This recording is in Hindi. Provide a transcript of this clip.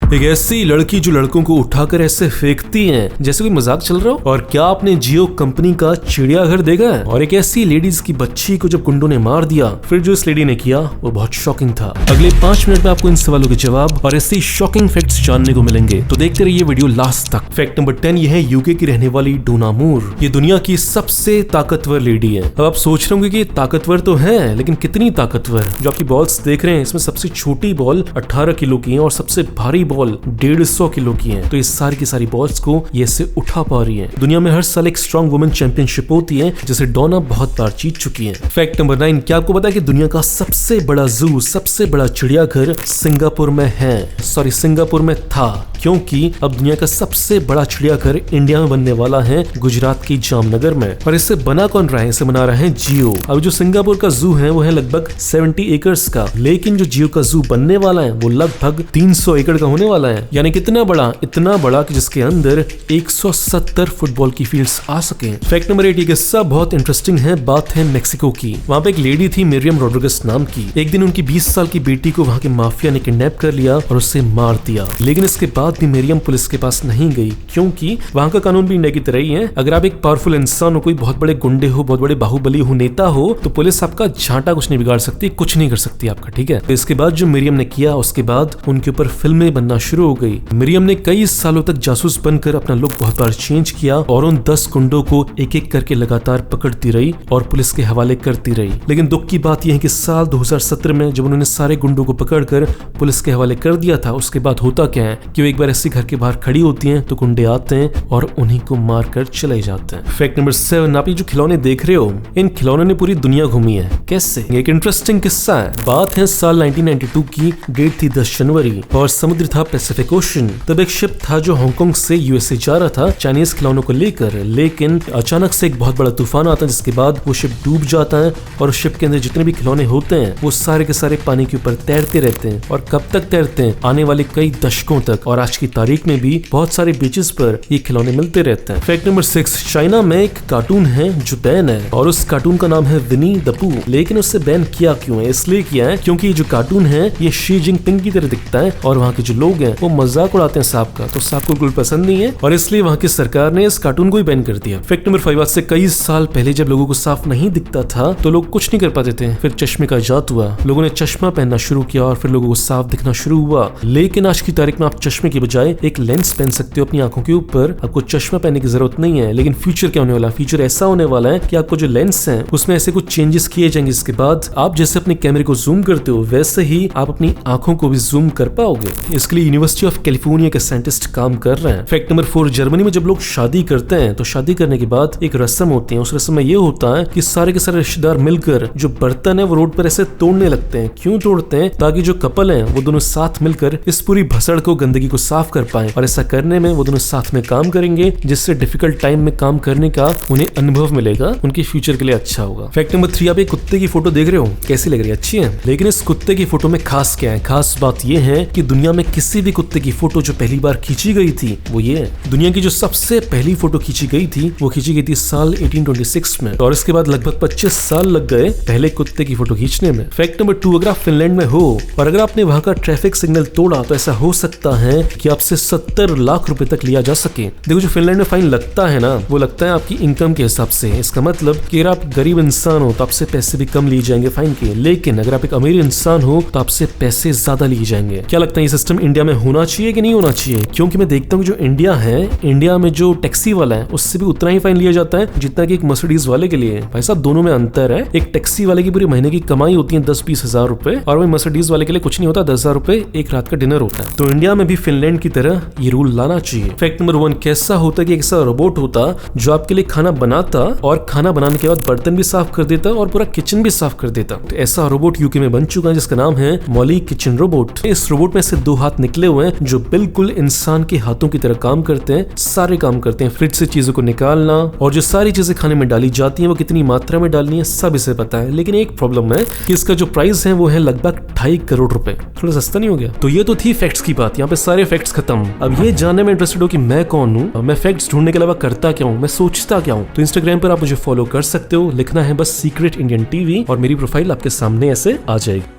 एक ऐसी लड़की जो लड़कों को उठाकर ऐसे फेंकती है जैसे कोई मजाक चल रहा हो। और क्या आपने जियो कंपनी का चिड़ियाघर देखा है? और एक ऐसी लेडीज की बच्ची को जब गुंडों ने मार दिया, फिर जो इस लेडी ने किया वो बहुत शॉकिंग था। अगले 5 मिनट में आपको इन सवालों के जवाब और ऐसे शॉकिंग फैक्ट्स जानने को मिलेंगे, तो देखते रहिए वीडियो लास्ट तक। फैक्ट नंबर 10 ये है यूके की रहने वाली डोना मूर। ये दुनिया की सबसे ताकतवर लेडी है। अब आप सोच रहे होंगे कि ताकतवर तो है, लेकिन कितनी ताकतवर? जो आपकी बॉल्स देख रहे हैं इसमें सबसे छोटी बॉल 18 किलो की है और सबसे भारी बॉल 150 किलो की है। तो ये सारी की सारी बॉल्स को ये से उठा पा रही है। दुनिया में हर साल एक स्ट्रॉन्ग वुमेन चैंपियनशिप होती है जिसे डोना बहुत बार जीत चुकी है। फैक्ट नंबर 9, क्या आपको पता है कि दुनिया का सबसे बड़ा जू, सबसे बड़ा चिड़ियाघर सिंगापुर में है? सॉरी, सिंगापुर में था, क्योंकि अब दुनिया का सबसे बड़ा चिड़ियाघर इंडिया में बनने वाला है, गुजरात की जामनगर में। और इसे बना कौन रहा है? इसे बना रहा है जियो। अब जो सिंगापुर का जू है वो है लगभग 70 एकर्स का, लेकिन जो जियो का जू बनने वाला है वो लगभग 300 एकड़ का होने वाला है। यानी कितना बड़ा? इतना बड़ा कि जिसके अंदर 170 फुटबॉल की फील्ड्स आ सके। फैक्ट नंबर 8, ये किस्सा बहुत इंटरेस्टिंग है। बात है मेक्सिको की। वहाँ पे एक लेडी थी मिरियम रोड्रिगेज नाम की। एक दिन उनकी 20 साल की बेटी को वहाँ के माफिया ने किडनैप कर लिया और उसे मार दिया। लेकिन इसके बाद भी मिरियम पुलिस के पास नहीं गई, क्योंकि वहाँ का कानून भी इंडिया की तरह ही है। अगर आप एक पावरफुल इंसान हो, कोई बहुत बड़े गुंडे हो, बहुत बड़े बाहुबली हो, नेता हो, तो पुलिस आपका झांटा कुछ नहीं बिगाड़ सकती, कुछ नहीं कर सकती आपका, ठीक है? तो इसके बाद जो मिरियम ने किया, उसके बाद उनके ऊपर फिल्में बनना शुरू हो गई। मिरियम ने कई सालों तक जासूस बनकर अपना लुक बहुत बार चेंज किया और उन 10 गुंडों को एक एक करके लगातार पकड़ती रही और पुलिस के हवाले करती रही। लेकिन दुख की बात यह है कि साल 2017 में जब उन्होंने सारे गुंडों को पकड़कर पुलिस के हवाले कर दिया था, उसके बाद होता क्या है कि वो एक बार ऐसी घर के बाहर खड़ी होती हैं तो गुंडे आते हैं और उन्हीं को मारकर चले जाते हैं। फैक्ट नंबर 7, आप ये जो खिलौने देख रहे हो, इन खिलौनों ने पूरी दुनिया घूमी है। कैसे? एक इंटरेस्टिंग किस्सा है। बात है साल 1992 की। डेट थी 10 जनवरी और समुद्र था पैसिफिक ओशन। तब एक शिप था जो हांगकांग से यूएसए जा रहा था चाइनीज खिलौनों को लेकर, लेकिन अचानक से एक बहुत बड़ा तूफान आता है जिसके बाद वो शिप डूब जाता है और शिप के अंदर जितने भी खिलौने होते हैं वो सारे के सारे पानी के ऊपर तैरते रहते हैं। और कब तक तैरते हैं? आने वाले कई दशकों तक। और आज की तारीख में भी बहुत सारे बीचेस पर ये खिलौने मिलते रहते हैं। फैक्ट नंबर 6, चाइना में एक कार्टून है जो बैन है और उस कार्टून का नाम है विनी द पू। लेकिन उससे बैन किया क्यों है? इसलिए किया है क्योंकि जो कार्टून है ये शी जिनपिंग की तरह दिखता है और वहाँ के जो लोग हैं वो मजाक उड़ाते हैं सांप का, तो सांप को बिल्कुल पसंद नहीं है और इसलिए वहाँ की सरकार ने इस कार्टून को ही बैन कर दिया। फैक्ट नंबर 5, आज से कई साल पहले जब लोगों को साफ नहीं दिखता था तो लोग कुछ नहीं कर पाते थे। फिर चश्मे का इजाद हुआ, लोगों ने चश्मा पहनना शुरू किया और फिर लोगों को साफ दिखना शुरू हुआ। लेकिन आज की तारीख में आप चश्मे की बजाय एक लेंस पहन सकते हो अपनी आंखों के ऊपर। आपको चश्मा पहनने की जरूरत नहीं है। लेकिन फ्यूचर क्या होने वाला? फ्यूचर ऐसा होने वाला है कि आपको जो लेंस है उसमें ऐसे कुछ चेंजेस किए जाएंगे जिसके बाद आप जैसे अपने कैमरे को जूम करते हो वैसे ही आप अपनी आंखों को भी जूम कर पाओगे। इसके लिए यूनिवर्सिटी ऑफ कैलिफोर्निया के साइंटिस्ट काम कर रहे हैं। फैक्ट नंबर 4, जर्मनी में जब लोग शादी करते हैं तो शादी करने के बाद एक रस्म होती है। उस रस्म में ये होता है कि सारे के सारे रिश्तेदार मिलकर जो बर्तन है वो रोड पर ऐसे तोड़ने लगते हैं। क्यों तोड़ते हैं? ताकि जो कपल है वो दोनों साथ मिलकर इस पूरी भसड़ को, गंदगी को साफ कर पाए। और ऐसा करने में वो दोनों साथ में काम करेंगे जिससे डिफिकल्ट टाइम में काम करने का उन्हें अनुभव मिलेगा, उनके फ्यूचर के लिए अच्छा होगा। फैक्ट नंबर 3, आप एक कुत्ते की फोटो देख रहे हो, कैसी लग रही है? अच्छी है। लेकिन इस कुत्ते की फोटो में खास क्या है? खास बात ये है कि दुनिया में किसी भी कुत्ते की फोटो जो पहली बार खींची गई थी वो ये है। दुनिया की जो सबसे पहली फोटो खींची गई थी वो खींची गई थी साल 1826 में और इसके बाद लगभग 25 साल लग गए पहले कुत्ते की फोटो खींचने में। फैक्ट नंबर 2, अगर आप फिनलैंड में हो और अगर आपने वहां का ट्रैफिक सिग्नल तोड़ा तो ऐसा हो सकता है कि आपसे 70 लाख रुपए तक लिया जा सके। देखो, जो फिनलैंड में फाइन लगता है ना, वो लगता है आपकी इनकम के हिसाब से। इसका मतलब कि अगर आप गरीब इंसान हो तो आपसे पैसे भी कम लिए जाएंगे फाइन के, लेकिन अगर आप एक अमीर इंसान हो तो आपसे पैसे ज्यादा लिए जाएंगे। क्या लगता है ये सिस्टम इंडिया में होना चाहिए कि नहीं होना चाहिए? क्योंकि मैं देखता हूँ जो इंडिया है, इंडिया में जो टैक्सी वाला है उससे भी उतना ही फाइन लिया जाता है जितना कि एक मर्सिडीज वाले के लिए। भाई साहब, दोनों में अंतर है। एक टैक्सी वाले की पूरी महीने की कमाई होती है 10-20 हजार रुपए और वही मर्सिडीज वाले के लिए कुछ नहीं होता, 10,000 रुपए एक रात का डिनर होता है। तो इंडिया में भी फिनलैंड की तरह ये रूल लाना चाहिए। फैक्ट नंबर 1, कैसा होता कि एक ऐसा रोबोट होता जो आपके लिए खाना बनाता और खाना बनाने के बाद बर्तन भी साफ कर देता और पूरा किचन भी साफ कर देता। तो ऐसा रोबोट यूके में बन चुका है जिसका नाम है मॉली किचन रोबोट। इस रोबोट में से 2 हाथ निकले हुए हैं जो बिल्कुल इंसान के हाथों की तरह काम करते हैं, सारे काम करते हैं। फ्रिज से चीजों को निकालना और जो सारी चीजें खाने में डाली जाती हैं वो कितनी मात्रा में डालनी है सब इसे पता है। लेकिन एक प्रॉब्लम है कि इसका जो प्राइस है वो है लगभग 2.5 करोड़ रुपए। थोड़ा सस्ता नहीं हो गया? तो ये तो थी फैक्ट्स की बात। यहाँ पे सारे फैक्ट्स खत्म। अब ये जानने में इंटरेस्टेड हो कि मैं कौन हूँ, मैं फैक्ट्स ढूंढने के अलावा करता क्या हूँ, मैं सोचता क्या हूँ, तो इंस्टाग्राम पर आप मुझे फॉलो कर सकते हो। लिखना है बस सीक्रेट इंडियन टीवी और मेरी प्रोफाइल आपके सामने ऐसे आ जाएगी।